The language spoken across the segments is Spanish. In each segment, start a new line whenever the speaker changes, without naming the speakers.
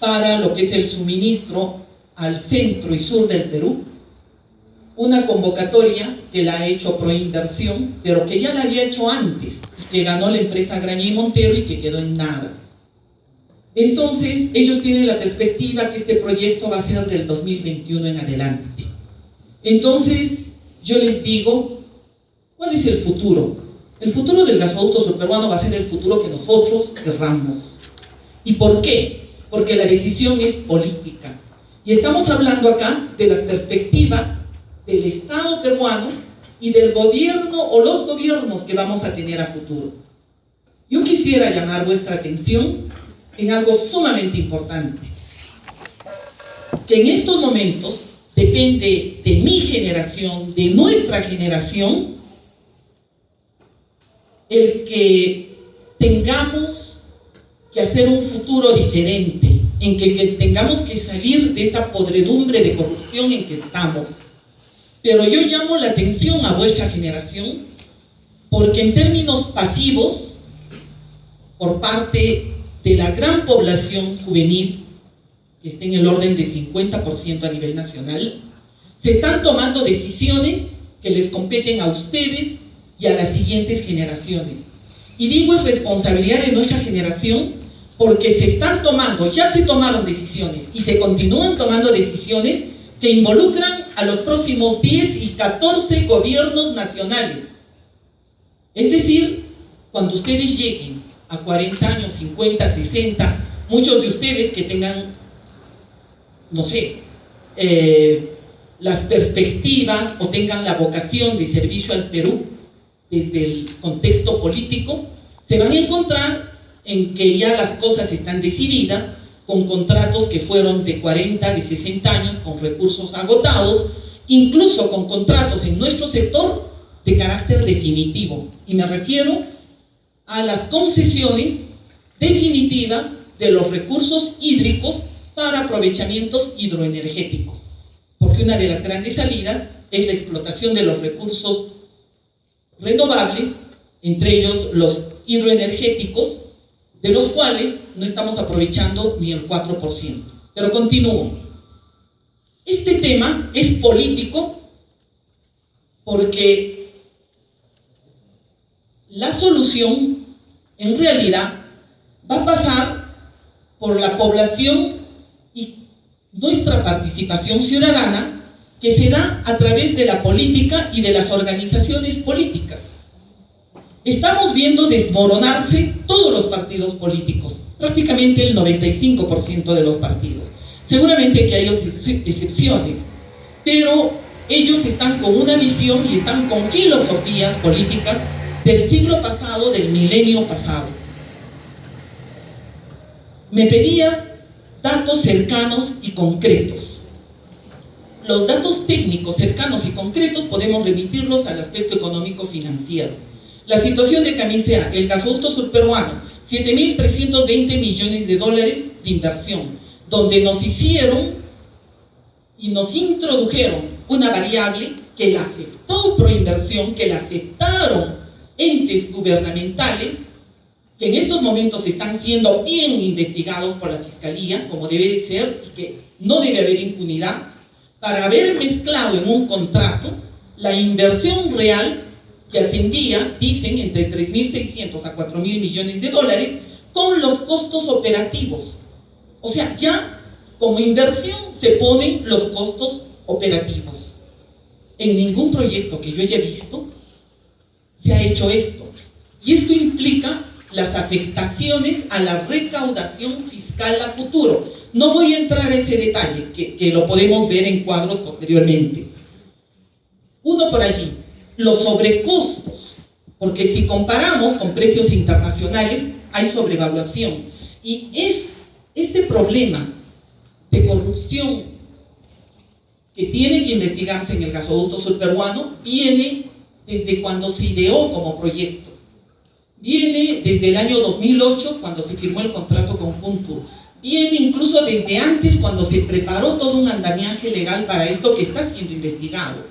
para lo que es el suministro al centro y sur del Perú. Una convocatoria que la ha hecho Proinversión, pero que ya la había hecho antes, que ganó la empresa Graña y Montero y que quedó en nada. Entonces, ellos tienen la perspectiva que este proyecto va a ser del 2021 en adelante. Entonces, yo les digo, ¿cuál es el futuro? El futuro del gasoducto surperuano va a ser el futuro que nosotros querramos. ¿Y por qué? Porque la decisión es política. Y estamos hablando acá de las perspectivas del Estado peruano y del gobierno o los gobiernos que vamos a tener a futuro. Yo quisiera llamar vuestra atención en algo sumamente importante, que en estos momentos depende de mi generación, de nuestra generación, el que tengamos que hacer un futuro diferente, en que tengamos que salir de esta podredumbre de corrupción en que estamos. Pero yo llamo la atención a vuestra generación, porque en términos pasivos, por parte de la gran población juvenil, que está en el orden de 50% a nivel nacional, se están tomando decisiones que les competen a ustedes y a las siguientes generaciones. Y digo es responsabilidad de nuestra generación porque se están tomando, ya se tomaron decisiones y se continúan tomando decisiones que involucran a los próximos 10 y 14 gobiernos nacionales. Es decir, cuando ustedes lleguen a 40 años, 50, 60, muchos de ustedes que tengan, no sé, las perspectivas o tengan la vocación de servicio al Perú desde el contexto político, se van a encontrar en que ya las cosas están decididas con contratos que fueron de 40, de 60 años, con recursos agotados, incluso con contratos en nuestro sector de carácter definitivo. Y me refiero a las concesiones definitivas de los recursos hídricos para aprovechamientos hidroenergéticos. Porque una de las grandes salidas es la explotación de los recursos renovables, entre ellos los hidroenergéticos, de los cuales no estamos aprovechando ni el 4%. Pero continúo. Este tema es político porque la solución en realidad va a pasar por la población y nuestra participación ciudadana que se da a través de la política y de las organizaciones políticas. Estamos viendo desmoronarse todos los partidos políticos, prácticamente el 95% de los partidos. Seguramente que hay excepciones, pero ellos están con una visión y están con filosofías políticas del siglo pasado, del milenio pasado. Me pedías datos cercanos y concretos. Los datos técnicos cercanos y concretos podemos remitirlos al aspecto económico-financiero. La situación de Camisea, el gasoducto surperuano, 7.320 millones de dólares de inversión, donde nos hicieron y nos introdujeron una variable que la aceptó Proinversión, que la aceptaron entes gubernamentales, que en estos momentos están siendo bien investigados por la Fiscalía, como debe de ser, y que no debe haber impunidad, para haber mezclado en un contrato la inversión real que ascendía, dicen, entre 3.600 a 4.000 millones de dólares, con los costos operativos. O sea, ya como inversión se ponen los costos operativos. En ningún proyecto que yo haya visto se ha hecho esto. Y esto implica las afectaciones a la recaudación fiscal a futuro. No voy a entrar a ese detalle, que lo podemos ver en cuadros posteriormente. Uno por allí. Los sobrecostos, porque si comparamos con precios internacionales hay sobrevaluación, y este problema de corrupción que tiene que investigarse en el gasoducto surperuano viene desde cuando se ideó como proyecto, viene desde el año 2008 cuando se firmó el contrato con Kuntur, viene incluso desde antes cuando se preparó todo un andamiaje legal para esto que está siendo investigado.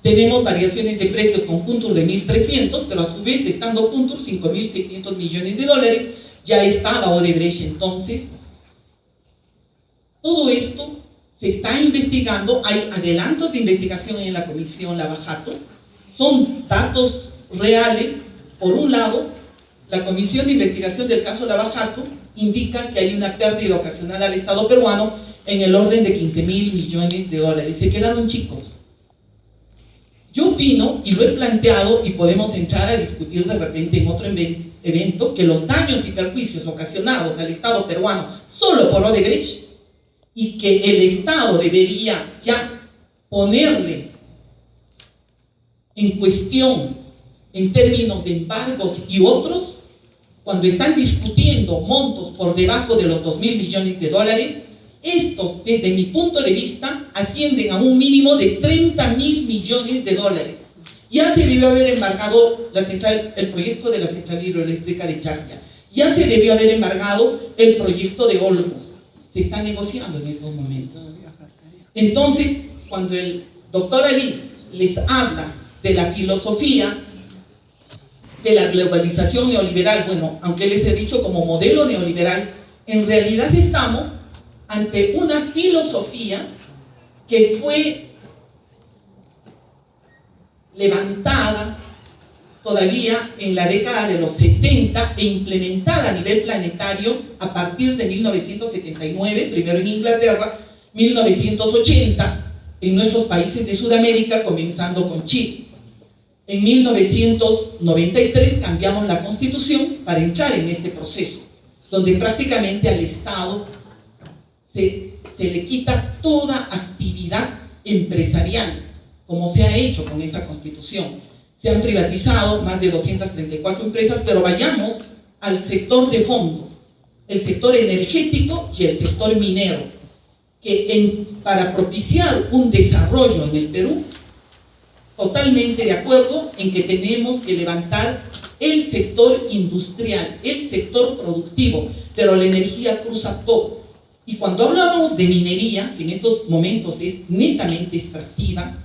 Tenemos variaciones de precios con Kuntur de 1.300, pero a su vez, estando Kuntur 5.600 millones de dólares, ya estaba Odebrecht entonces Todo esto se está investigando, hay adelantos de investigación en la Comisión Lavajato, son datos reales. Por un lado, la Comisión de Investigación del caso Lavajato indica que hay una pérdida ocasionada al Estado peruano en el orden de 15.000 millones de dólares. Se quedaron chicos. Yo opino, y lo he planteado, y podemos entrar a discutir de repente en otro evento, que los daños y perjuicios ocasionados al Estado peruano solo por Odebrecht, y que el Estado debería ya ponerle en cuestión en términos de embargos y otros, cuando están discutiendo montos por debajo de los 2.000 millones de dólares, estos, desde mi punto de vista, ascienden a un mínimo de 30.000 millones de dólares. Ya se debió haber embargado el proyecto de la central hidroeléctrica de Chaclla, ya se debió haber embargado el proyecto de Olmos. Se está negociando en estos momentos. Entonces, cuando el doctor Ali les habla de la filosofía de la globalización neoliberal, bueno, aunque les he dicho como modelo neoliberal, en realidad estamos ante una filosofía que fue levantada todavía en la década de los 70 e implementada a nivel planetario a partir de 1979, primero en Inglaterra, 1980 en nuestros países de Sudamérica, comenzando con Chile. En 1993 cambiamos la Constitución para entrar en este proceso, donde prácticamente al Estado se le quita toda actividad empresarial, como se ha hecho con esa Constitución. Se han privatizado más de 234 empresas, pero vayamos al sector de fondo, el sector energético y el sector minero, que para propiciar un desarrollo en el Perú, totalmente de acuerdo en que tenemos que levantar el sector industrial, el sector productivo, pero la energía cruza todo. Y cuando hablábamos de minería, que en estos momentos es netamente extractiva,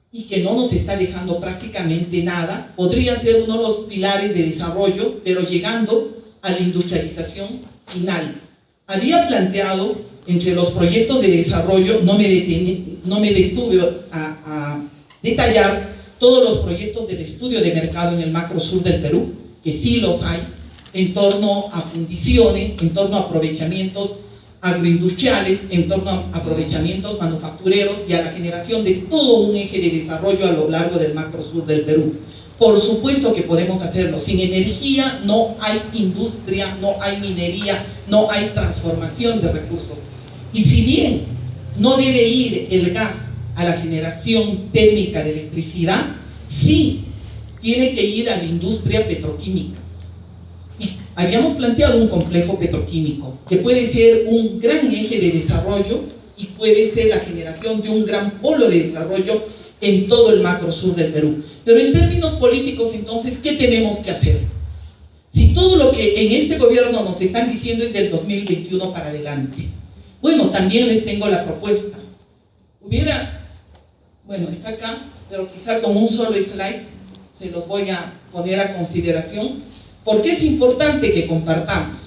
y que no nos está dejando prácticamente nada, podría ser uno de los pilares de desarrollo, pero llegando a la industrialización final. Había planteado entre los proyectos de desarrollo, no me detuve a detallar todos los proyectos del estudio de mercado en el macro sur del Perú, que sí los hay, en torno a fundiciones, en torno a aprovechamientos agroindustriales, en torno a aprovechamientos manufactureros y a la generación de todo un eje de desarrollo a lo largo del macro sur del Perú. Por supuesto que podemos hacerlo. Sin energía no hay industria, no hay minería, no hay transformación de recursos. Y si bien no debe ir el gas a la generación térmica de electricidad, sí tiene que ir a la industria petroquímica. Y habíamos planteado un complejo petroquímico que puede ser un gran eje de desarrollo y puede ser la generación de un gran polo de desarrollo en todo el macro sur del Perú. Pero en términos políticos, entonces, ¿qué tenemos que hacer? Si todo lo que en este gobierno nos están diciendo es del 2021 para adelante, bueno, también les tengo la propuesta. Bueno, está acá, pero quizá con un solo slide se los voy a poner a consideración, porque es importante que compartamos.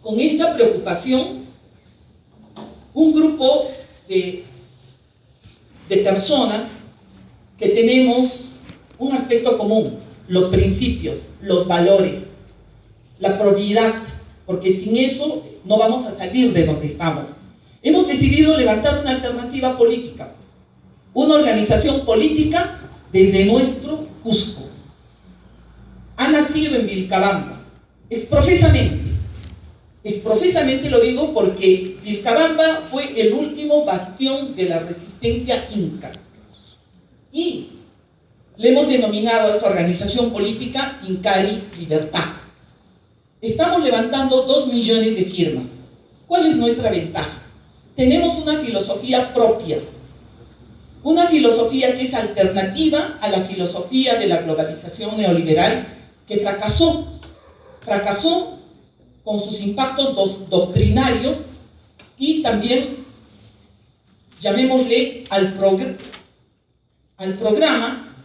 Con esta preocupación, un grupo de personas que tenemos un aspecto común, los principios, los valores, la probidad, porque sin eso no vamos a salir de donde estamos. Hemos decidido levantar una alternativa política, una organización política desde nuestro Cusco. Ha nacido en Vilcabamba, exprofesamente lo digo porque Vilcabamba fue el último bastión de la resistencia inca. Y le hemos denominado a esta organización política Incari Libertad. Estamos levantando 2 millones de firmas. ¿Cuál es nuestra ventaja? Tenemos una filosofía propia, una filosofía que es alternativa a la filosofía de la globalización neoliberal que fracasó con sus impactos doctrinarios y también, llamémosle, al programa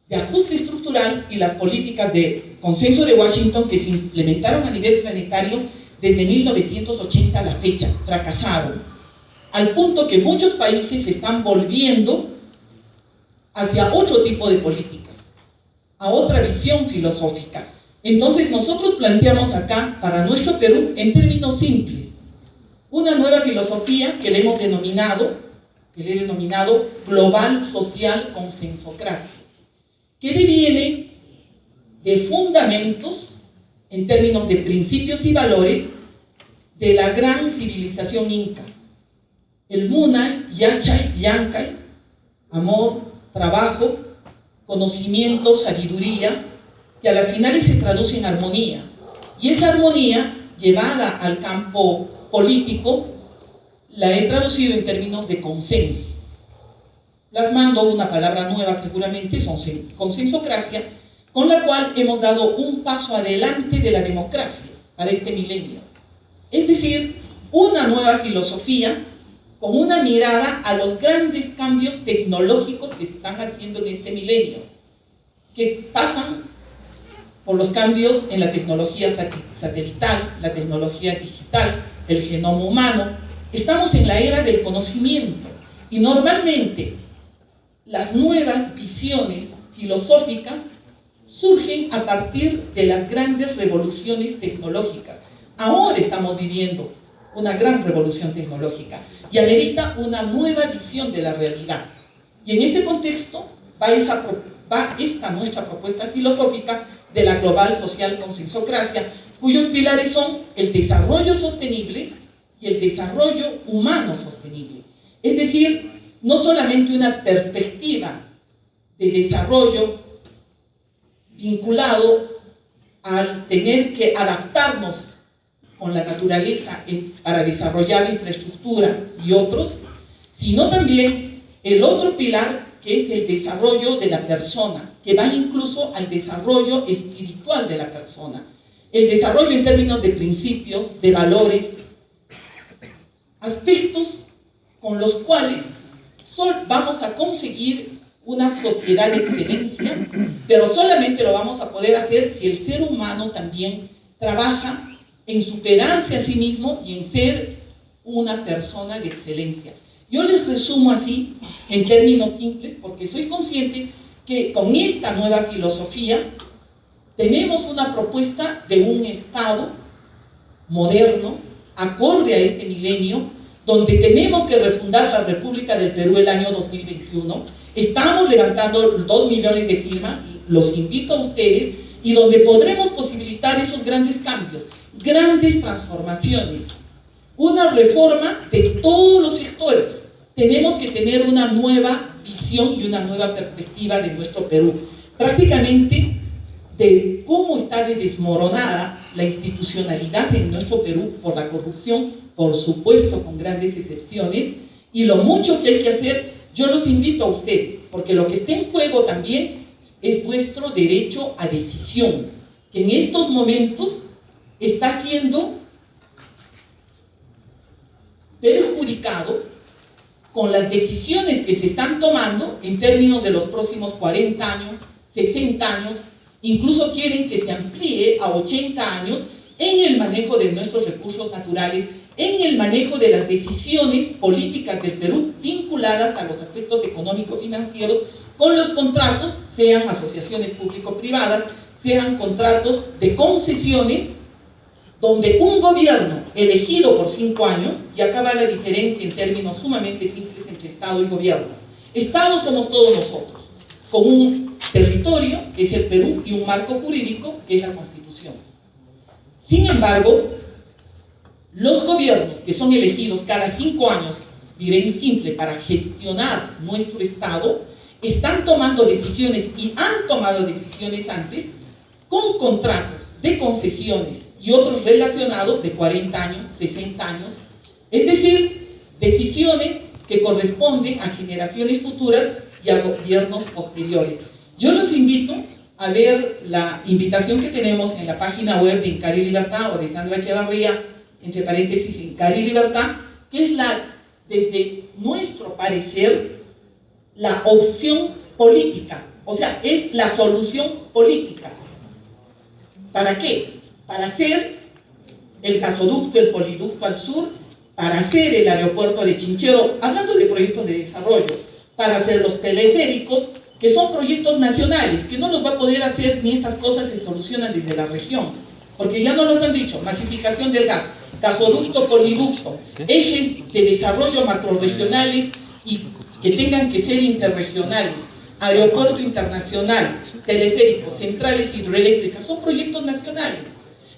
de ajuste estructural y las políticas de consenso de Washington que se implementaron a nivel planetario desde 1980 a la fecha, fracasaron, al punto que muchos países están volviendo hacia otro tipo de políticas, a otra visión filosófica. Entonces nosotros planteamos acá, para nuestro Perú, en términos simples, una nueva filosofía que le he denominado global social consensocracia, que deviene de fundamentos en términos de principios y valores de la gran civilización inca. El Munay, Yachay, Yancay, amor, trabajo, conocimiento, sabiduría, que a las finales se traduce en armonía. Y esa armonía, llevada al campo político, la he traducido en términos de consenso. Plasmando una palabra nueva seguramente, consensocracia, con la cual hemos dado un paso adelante de la democracia para este milenio. Es decir, una nueva filosofía con una mirada a los grandes cambios tecnológicos que se están haciendo en este milenio, que pasan por los cambios en la tecnología satelital, la tecnología digital, el genoma humano. Estamos en la era del conocimiento y normalmente las nuevas visiones filosóficas surgen a partir de las grandes revoluciones tecnológicas. Ahora estamos viviendo una gran revolución tecnológica y amerita una nueva visión de la realidad. Y en ese contexto va esta nuestra propuesta filosófica de la global social consensocracia, cuyos pilares son el desarrollo sostenible y el desarrollo humano sostenible. Es decir, no solamente una perspectiva de desarrollo vinculado al tener que adaptarnos con la naturaleza para desarrollar la infraestructura y otros, sino también el otro pilar, que es el desarrollo de la persona, que va incluso al desarrollo espiritual de la persona. El desarrollo en términos de principios, de valores, aspectos con los cuales vamos a conseguir una sociedad de excelencia, pero solamente lo vamos a poder hacer si el ser humano también trabaja en superarse a sí mismo y en ser una persona de excelencia. Yo les resumo así, en términos simples, porque soy consciente que con esta nueva filosofía tenemos una propuesta de un Estado moderno, acorde a este milenio, donde tenemos que refundar la República del Perú el año 2021. Estamos levantando 2 millones de firmas, los invito a ustedes, y donde podremos posibilitar esos grandes cambios, grandes transformaciones, una reforma de todos los sectores. Tenemos que tener una nueva visión y una nueva perspectiva de nuestro Perú, prácticamente de cómo está desmoronada la institucionalidad en nuestro Perú por la corrupción, por supuesto con grandes excepciones, y lo mucho que hay que hacer. Yo los invito a ustedes, porque lo que está en juego también es vuestro derecho a decisión, que en estos momentos está siendo perjudicado con las decisiones que se están tomando en términos de los próximos 40 años, 60 años, incluso quieren que se amplíe a 80 años en el manejo de nuestros recursos naturales, en el manejo de las decisiones políticas del Perú vinculadas a los aspectos económico-financieros con los contratos, sean asociaciones público-privadas, sean contratos de concesiones, donde un gobierno elegido por 5 años, y acá va la diferencia en términos sumamente simples entre Estado y gobierno. Estado somos todos nosotros, con un territorio, que es el Perú, y un marco jurídico, que es la Constitución. Sin embargo, los gobiernos que son elegidos cada 5 años, diré en simple, para gestionar nuestro Estado, están tomando decisiones y han tomado decisiones antes con contratos de concesiones y otros relacionados de 40 años, 60 años, es decir, decisiones que corresponden a generaciones futuras y a gobiernos posteriores. Yo los invito a ver la invitación que tenemos en la página web de Incari Libertad o de Sandra Echevarría, entre paréntesis, Incari Libertad, que es desde nuestro parecer, la opción política, o sea, es la solución política. ¿Para qué? Para hacer el gasoducto, el poliducto al sur, para hacer el aeropuerto de Chinchero, hablando de proyectos de desarrollo, para hacer los teleféricos, que son proyectos nacionales, que no los va a poder hacer ni estas cosas se solucionan desde la región, porque ya no los han dicho, masificación del gas, gasoducto, poliducto, ejes de desarrollo macrorregionales y que tengan que ser interregionales, aeropuerto internacional, teleféricos, centrales hidroeléctricas, son proyectos nacionales.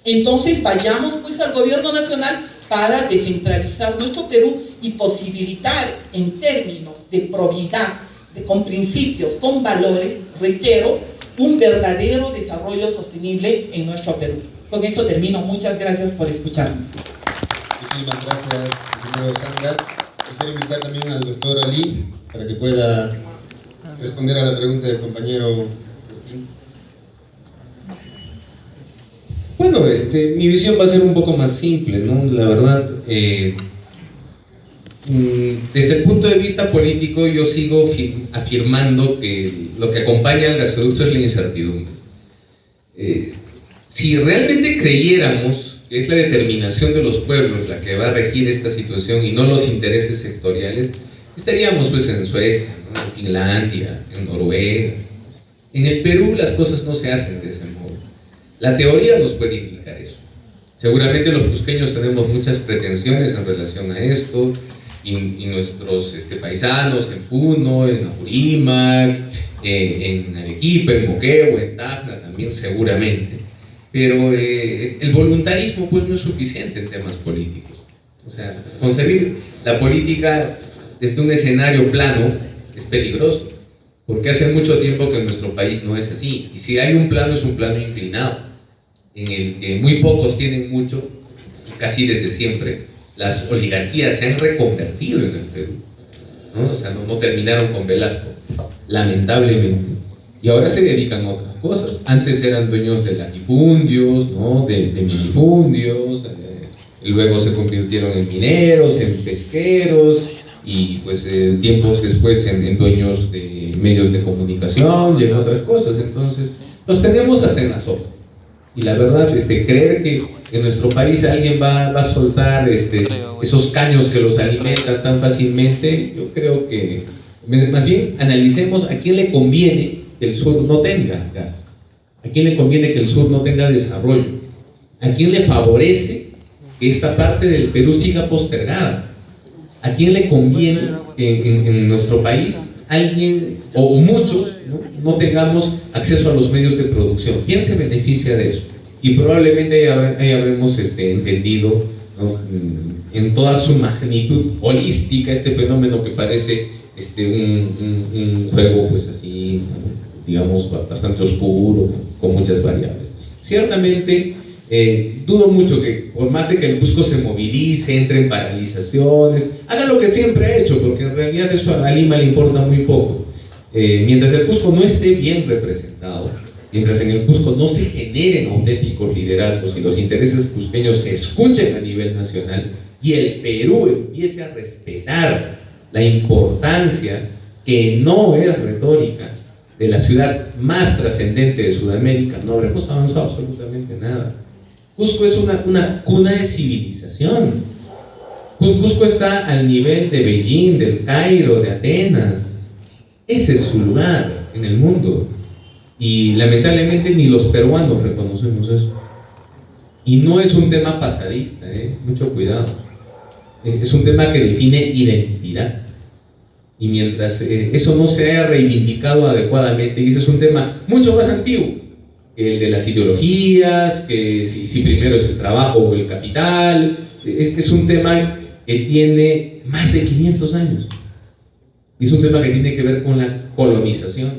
Entonces vayamos pues al gobierno nacional para descentralizar nuestro Perú y posibilitar en términos de probidad, con principios, con valores, reitero, un verdadero desarrollo sostenible en nuestro Perú. Con eso termino. Muchas gracias por escucharme.
Muchísimas gracias, señor Sandra. Quisiera invitar también al doctor Ali para que pueda responder a la pregunta del compañero Agustín.
Bueno, mi visión va a ser un poco más simple, ¿no? La verdad, desde el punto de vista político, yo sigo afirmando que lo que acompaña al gasoducto es la incertidumbre. Si realmente creyéramos que es la determinación de los pueblos la que va a regir esta situación y no los intereses sectoriales, estaríamos pues en Suecia, ¿no? En Finlandia, en Noruega. En el Perú las cosas no se hacen de ese modo. La teoría nos puede indicar eso. Seguramente los cusqueños tenemos muchas pretensiones en relación a esto, y nuestros paisanos en Puno, en Apurímac, en Arequipa, en Moquegua, en Tacna también seguramente. Pero el voluntarismo pues no es suficiente en temas políticos. O sea, concebir la política desde un escenario plano es peligroso, porque hace mucho tiempo que en nuestro país no es así. Y si hay un plano, es un plano inclinado, en el que muy pocos tienen mucho, y casi desde siempre las oligarquías se han reconvertido en el Perú, ¿no? O sea, no terminaron con Velasco, lamentablemente, y ahora se dedican a otras cosas. Antes eran dueños de latifundios, ¿no? de minifundios, luego se convirtieron en mineros, en pesqueros, y pues tiempos después en dueños de medios de comunicación y en otras cosas. Entonces los tenemos hasta en la sopa. Y la verdad, creer que en nuestro país alguien va a soltar esos caños que los alimentan tan fácilmente, yo creo que más bien analicemos a quién le conviene que el sur no tenga gas, a quién le conviene que el sur no tenga desarrollo, a quién le favorece que esta parte del Perú siga postergada, a quién le conviene que en nuestro país alguien o muchos no tengamos acceso a los medios de producción. ¿Quién se beneficia de eso? Y probablemente ahí habremos entendido, ¿no? En toda su magnitud holística este fenómeno que parece un juego pues así, digamos, bastante oscuro, con muchas variables. Ciertamente dudo mucho que, por más de que el Cusco se movilice, entre en paralizaciones, haga lo que siempre ha hecho, porque en realidad eso a Lima le importa muy poco. Mientras el Cusco no esté bien representado, mientras en el Cusco no se generen auténticos liderazgos y los intereses cusqueños se escuchen a nivel nacional y el Perú empiece a respetar la importancia, que no es retórica, de la ciudad más trascendente de Sudamérica, no habremos avanzado absolutamente nada. Cusco es una cuna de civilización. Cusco está al nivel de Beijing, del Cairo, de Atenas. Ese es su lugar en el mundo. Y lamentablemente ni los peruanos reconocemos eso. Y no es un tema pasadista, mucho cuidado. Es un tema que define identidad. Y mientras eso no se haya reivindicado adecuadamente, y ese es un tema mucho más antiguo que el de las ideologías, que si primero es el trabajo o el capital, es un tema que tiene más de 500 años. Es un tema que tiene que ver con la colonización,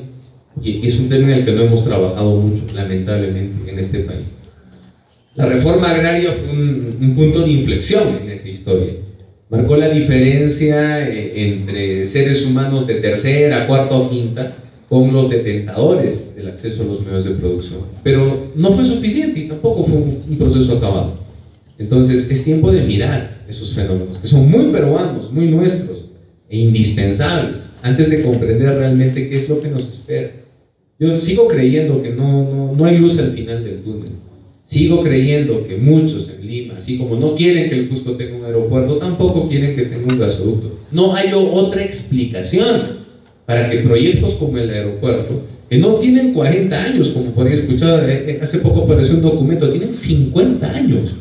y es un tema en el que no hemos trabajado mucho, lamentablemente, en este país. La reforma agraria fue un punto de inflexión en esa historia. Marcó la diferencia entre seres humanos de tercera, cuarta o quinta con los detentadores del acceso a los medios de producción. Pero no fue suficiente y tampoco fue un proceso acabado. Entonces es tiempo de mirar esos fenómenos, que son muy peruanos, muy nuestros e indispensables, antes de comprender realmente qué es lo que nos espera. Yo sigo creyendo que no hay luz al final del túnel. Sigo creyendo que muchos en Lima, así como no quieren que el Cusco tenga un aeropuerto, tampoco quieren que tenga un gasoducto. No hay otra explicación para que proyectos como el aeropuerto, que no tienen 40 años, como por ahí escuchaba, hace poco apareció un documento, tienen 50 años.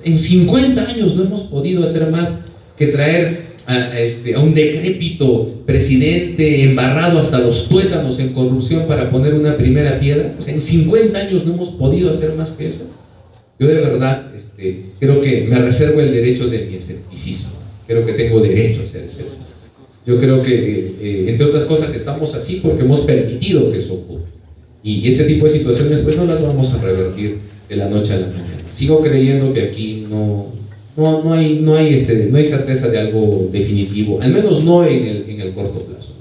En 50 años no hemos podido hacer más que traer a un decrépito presidente embarrado hasta los tuétanos en corrupción para poner una primera piedra. O sea, en 50 años no hemos podido hacer más que eso. Yo de verdad creo que me reservo el derecho de mi escepticismo. Creo que tengo derecho a ser escéptico. Yo creo que, entre otras cosas, estamos así porque hemos permitido que eso ocurra. Y ese tipo de situaciones pues no las vamos a revertir de la noche a la mañana. Sigo creyendo que aquí no hay certeza de algo definitivo, al menos no en el corto plazo.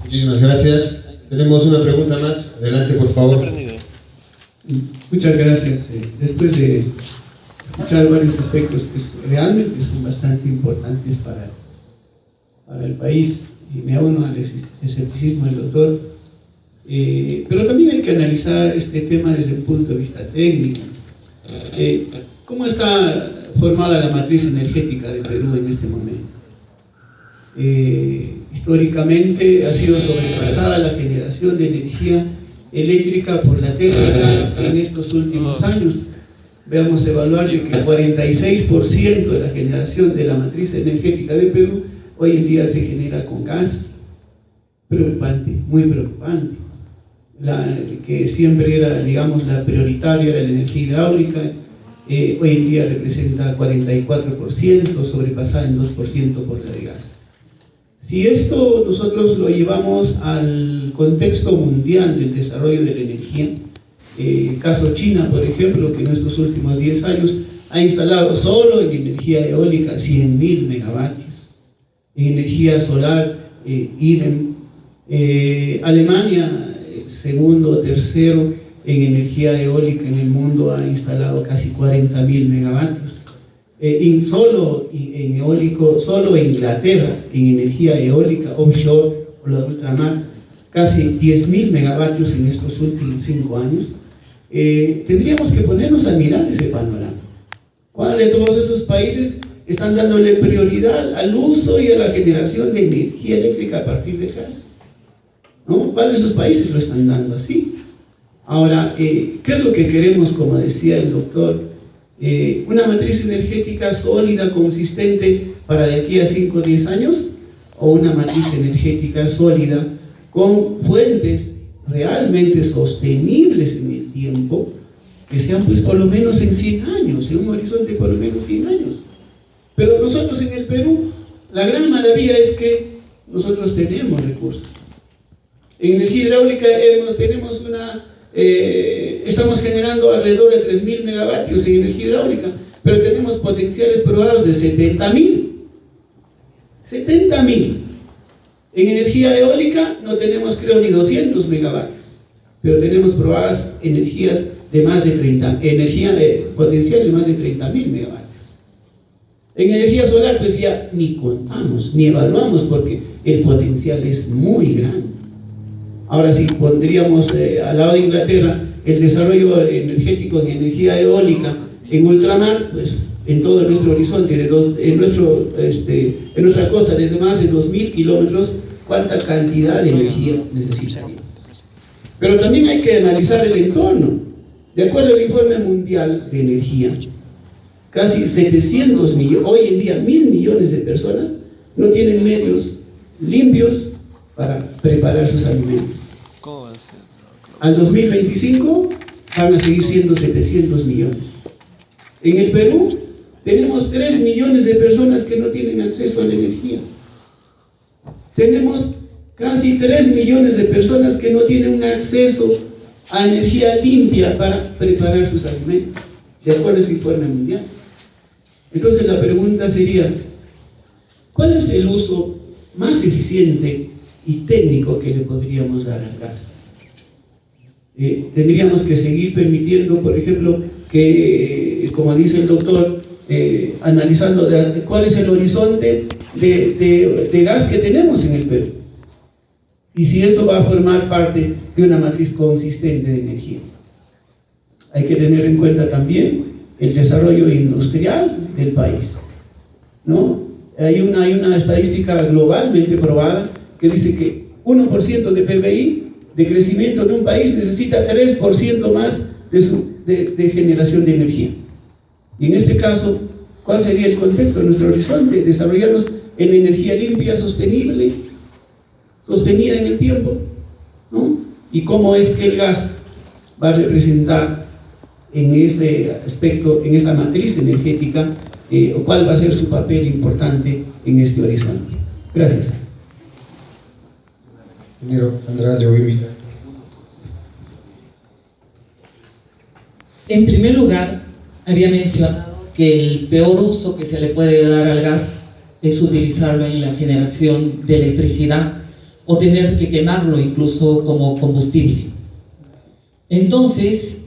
Muchísimas gracias. Tenemos una pregunta más. Adelante, por favor.
Muchas gracias. Después de escuchar varios aspectos que realmente son bastante importantes para el país, y me uno al escepticismo del doctor, pero también hay que analizar este tema desde un punto de vista técnico. ¿Cómo está formada la matriz energética de Perú en este momento? Históricamente ha sido sobrepasada la generación de energía eléctrica por la térmica en estos últimos años. Veamos evaluar que el 46% de la generación de la matriz energética de Perú hoy en día se genera con gas. Preocupante, muy preocupante. Que siempre era, digamos, la prioritaria, era la energía hidráulica, hoy en día representa 44%, sobrepasada en 2% por la de gas. Si esto nosotros lo llevamos al contexto mundial del desarrollo de la energía, el caso China, por ejemplo, que en estos últimos 10 años ha instalado solo en energía eólica 100.000 megavatios, en energía solar, idem. Alemania, segundo o tercero en energía eólica en el mundo, ha instalado casi 40.000 megavatios. Solo en eólico, solo en Inglaterra, en energía eólica offshore o la ultramar, casi 10.000 megavatios en estos últimos 5 años. Tendríamos que ponernos a mirar ese panorama. ¿Cuál de todos esos países están dándole prioridad al uso y a la generación de energía eléctrica a partir de gas? ¿No? ¿Cuál de esos países lo están dando así? Ahora, ¿qué es lo que queremos, como decía el doctor? ¿Una matriz energética sólida, consistente para de aquí a 5 o 10 años? ¿O una matriz energética sólida con fuentes realmente sostenibles en el tiempo, que sean pues por lo menos en 100 años, en un horizonte por lo menos 100 años? Pero nosotros en el Perú, la gran maravilla es que nosotros tenemos recursos. En energía hidráulica estamos generando alrededor de 3.000 megavatios en energía hidráulica, pero tenemos potenciales probados de 70.000. 70.000. En energía eólica no tenemos, creo, ni 200 megavatios, pero tenemos probadas energías de más de 30, potencial de más de 30.000 megavatios. En energía solar, pues ya ni contamos, ni evaluamos, porque el potencial es muy grande. Ahora, si pondríamos al lado de Inglaterra el desarrollo energético en energía eólica en ultramar, pues en todo nuestro horizonte, en nuestra costa de más de 2.000 kilómetros, ¿cuánta cantidad de energía necesitaríamos? Pero también hay que analizar el entorno. De acuerdo al informe mundial de energía, casi 700 millones, hoy en día 1.000 millones de personas no tienen medios limpios para preparar sus alimentos. Al 2025 van a seguir siendo 700 millones. En el Perú tenemos 3 millones de personas que no tienen acceso a la energía. Tenemos casi 3 millones de personas que no tienen un acceso a energía limpia para preparar sus alimentos, de acuerdo a ese informe mundial. Entonces la pregunta sería, ¿cuál es el uso más eficiente y técnico que le podríamos dar al gas? Tendríamos que seguir permitiendo, por ejemplo, que, como dice el doctor, analizando cuál es el horizonte de gas que tenemos en el Perú, y si esto va a formar parte de una matriz consistente de energía. Hay que tener en cuenta también el desarrollo industrial del país, ¿no? Hay una estadística globalmente probada que dice que 1% de PBI de crecimiento de un país necesita 3% más de generación de energía. Y en este caso, ¿cuál sería el contexto de nuestro horizonte? Desarrollarnos en energía limpia, sostenible, sostenida en el tiempo, ¿no? Y cómo es que el gas va a representar en este aspecto, en esta matriz energética, o cuál va a ser su papel importante en este horizonte. Gracias.
Ingeniero Sandra, le voy a invitar.
En primer lugar, había mencionado que el peor uso que se le puede dar al gas es utilizarlo en la generación de electricidad o tener que quemarlo incluso como combustible. Entonces,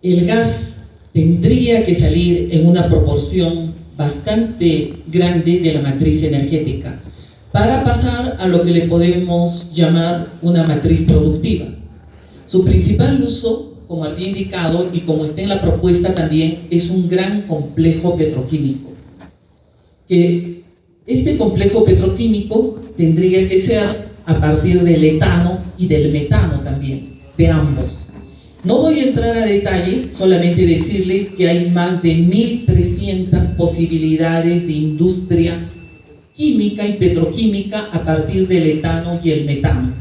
el gas tendría que salir en una proporción bastante grande de la matriz energética para pasar a lo que le podemos llamar una matriz productiva. Su principal uso, como había indicado y como está en la propuesta también, es un gran complejo petroquímico. Que este complejo petroquímico tendría que ser a partir del etano y del metano también, de ambos. No voy a entrar a detalle, solamente decirle que hay más de 1.300 posibilidades de industria química y petroquímica a partir del etano y el metano.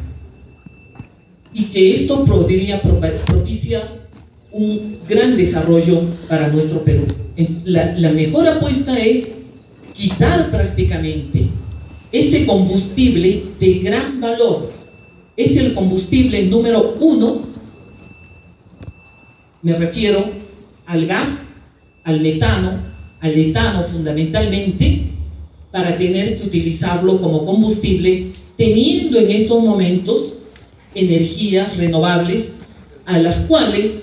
Y que esto podría propiciar un gran desarrollo para nuestro Perú. La mejor apuesta es quitar prácticamente este combustible de gran valor. Es el combustible número 1. Me refiero al gas, al metano, al etano fundamentalmente, para tener que utilizarlo como combustible, teniendo en estos momentos energías renovables a las cuales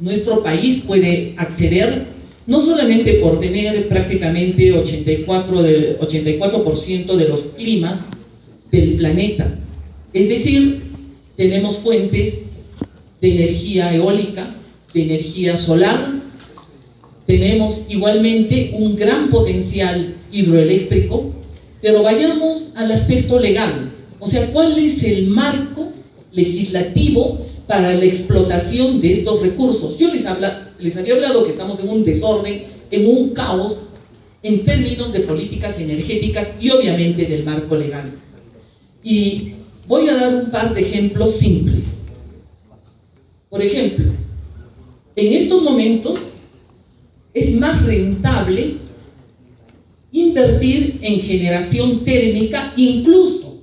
nuestro país puede acceder, no solamente por tener prácticamente 84% de los climas del planeta, es decir, tenemos fuentes de energía eólica, de energía solar, tenemos igualmente un gran potencial hidroeléctrico, pero vayamos al aspecto legal, o sea, ¿cuál es el marco legislativo para la explotación de estos recursos? Yo les había hablado que estamos en un desorden, en un caos, en términos de políticas energéticas y obviamente del marco legal. Y voy a dar un par de ejemplos simples. Por ejemplo, en estos momentos es más rentable invertir en generación térmica, incluso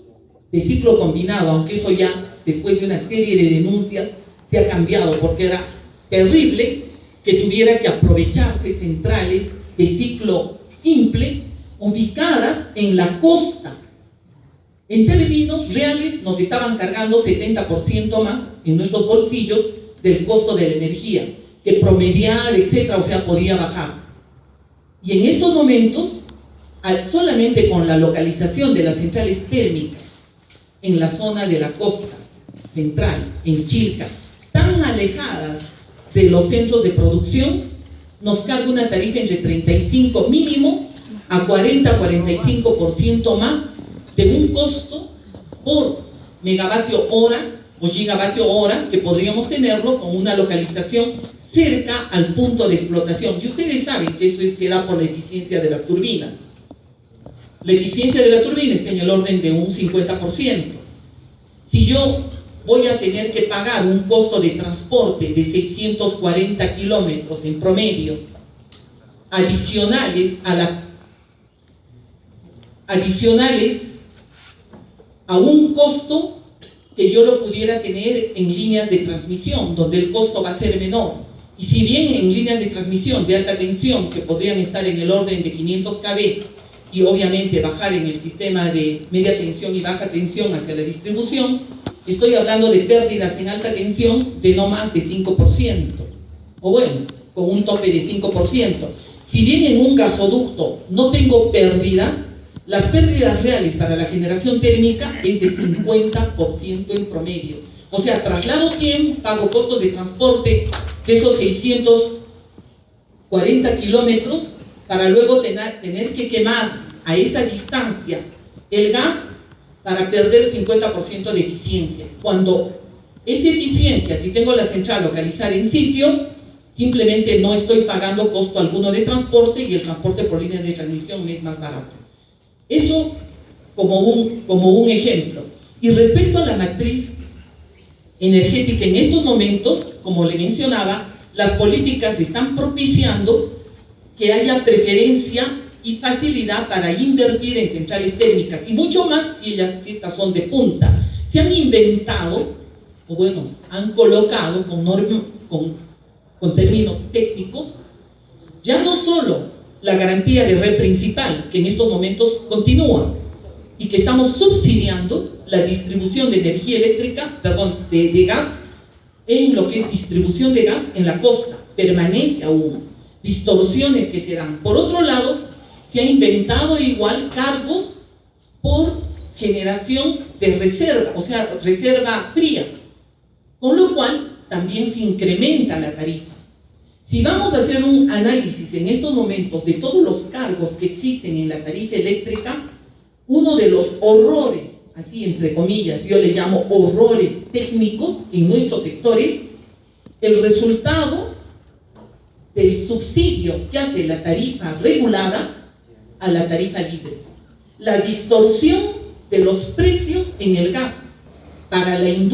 de ciclo combinado, aunque eso ya después de una serie de denuncias se ha cambiado, porque era terrible que tuviera que aprovecharse centrales de ciclo simple ubicadas en la costa. En términos reales nos estaban cargando 70% más en nuestros bolsillos del costo de la energía, que promediar, etcétera, o sea, podía bajar. Y en estos momentos, solamente con la localización de las centrales térmicas en la zona de la costa central, en Chilca, tan alejadas de los centros de producción, nos carga una tarifa entre 35 mínimo a 40-45% más de un costo por megavatio hora o gigavatio hora que podríamos tenerlo con una localización cerca al punto de explotación. Y ustedes saben que eso se da por la eficiencia de las turbinas. La eficiencia de la turbina está en el orden de un 50%. Si yo voy a tener que pagar un costo de transporte de 640 kilómetros en promedio, adicionales a un costo que yo lo pudiera tener en líneas de transmisión, donde el costo va a ser menor. Y si bien en líneas de transmisión de alta tensión, que podrían estar en el orden de 500 kV, y obviamente bajar en el sistema de media tensión y baja tensión hacia la distribución, estoy hablando de pérdidas en alta tensión de no más de 5%, o bueno, con un tope de 5%. Si bien en un gasoducto no tengo pérdidas, las pérdidas reales para la generación térmica es de 50% en promedio. O sea, traslado 100, pago costos de transporte de esos 640 kilómetros para luego tener que quemar a esa distancia el gas para perder 50% de eficiencia. Cuando esa eficiencia, si tengo la central localizada en sitio, simplemente no estoy pagando costo alguno de transporte y el transporte por línea de transmisión me es más barato. Eso como un ejemplo. Y respecto a la matriz energética, en estos momentos, como le mencionaba, las políticas están propiciando que haya preferencia y facilidad para invertir en centrales térmicas, y mucho más si estas son de punta. Se han inventado, o bueno, han colocado con términos técnicos, ya no solo la garantía de red principal, que en estos momentos continúa, y que estamos subsidiando la distribución de energía eléctrica, de gas, en lo que es distribución de gas en la costa, permanece aún, distorsiones que se dan. Por otro lado, se ha inventado igual cargos por generación de reserva, o sea, reserva fría, con lo cual también se incrementa la tarifa. Si vamos a hacer un análisis en estos momentos de todos los cargos que existen en la tarifa eléctrica, uno de los horrores, así entre comillas, yo le llamo horrores técnicos en nuestros sectores, el resultado del subsidio que hace la tarifa regulada a la tarifa libre. La distorsión de los precios en el gas para la industria